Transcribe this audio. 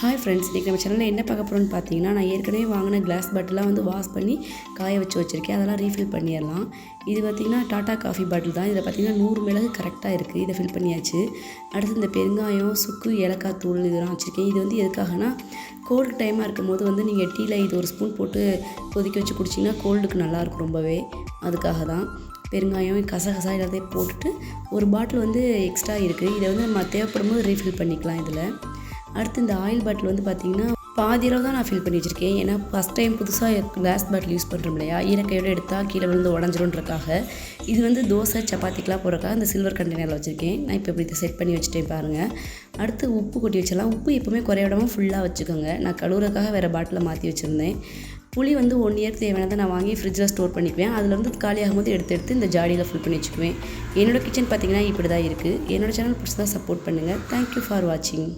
Hi friends, இன்றைக்கி நம்ம சேனலில் என்ன பார்க்க போகிறோம்னு பார்த்தீங்கன்னா, நான் ஏற்கனவே வாங்கின கிளாஸ் பாட்டிலாம் வந்து வாஷ் பண்ணி காய வச்சு வச்சுருக்கேன். அதெல்லாம் ரீஃபில் பண்ணிடலாம். இது பார்த்திங்கன்னா டாட்டா காஃபி பாட்டில் தான். இதில் பார்த்திங்கன்னா 100 மிளகு கரெக்டாக இருக்குது. இதை ஃபில் பண்ணியாச்சு. அடுத்து இந்த பெருங்காயம், சுக்கு, ஏலக்காய் தூள் இதெல்லாம் வச்சுருக்கேன். இது வந்து எதுக்காகனா, கோல்டு டைமாக இருக்கும் போது வந்து நீங்கள் டீயில் இது ஒரு ஸ்பூன் போட்டு கொதிக்க வச்சு குடிச்சிங்கன்னா கோல்டுக்கு நல்லாயிருக்கும் ரொம்பவே. அதுக்காக தான் பெருங்காயம், கசகசா எல்லாத்தையும் போட்டுட்டு ஒரு பாட்டில் வந்து எக்ஸ்ட்ரா இருக்குது. இதை வந்து நம்ம தேவைப்படும் போது ரீஃபில் பண்ணிக்கலாம் இதில். அடுத்து இந்த ஆயில் பாட்டில் வந்து பார்த்திங்கன்னா பாதி அளவு தான் நான் ஃபில் பண்ணி வச்சுருக்கேன். ஏன்னா ஃபஸ்ட் டைம் புதுசாக கிளாஸ் பாட்டில் யூஸ் பண்ணுறோம் இல்லையா, ஈரக்கையோடு எடுத்தால் கீழே விழுந்து உடஞ்சிருன்றக்காக இது வந்து தோசை சப்பாத்திக்கெலாம் போடுறக்காக இந்த சில்வர் கண்டெய்னரில் வச்சுருக்கேன். நான் இப்போ இப்படி செட் பண்ணி வச்சுட்டேன் பாருங்கள். அடுத்து உப்பு கொட்டி வச்சிடலாம். உப்பு எப்போவுமே குறைவிடாமல் ஃபுல்லாக வச்சுக்கோங்க. நான் கழுவுறதுக்காக வேறு பாட்டிலில் மாற்றி வச்சுருந்தேன். புளி வந்து 1 இயர் தேவையானதை நான் வாங்கி ஃப்ரிட்ஜில் ஸ்டோர் பண்ணிக்குவேன். அதில் வந்து காலியாகும் போது எடுத்து இந்த ஜாடியில் ஃபில் பண்ணி வச்சுக்குவேன். என்னோடய கிச்சன் பார்த்திங்கன்னா இப்படி தான் இருக்குது. என்னோடய சேனல் பிடிச்சதா சப்போர்ட் பண்ணுங்கள். தேங்க்யூ ஃபார் வாட்சிங்.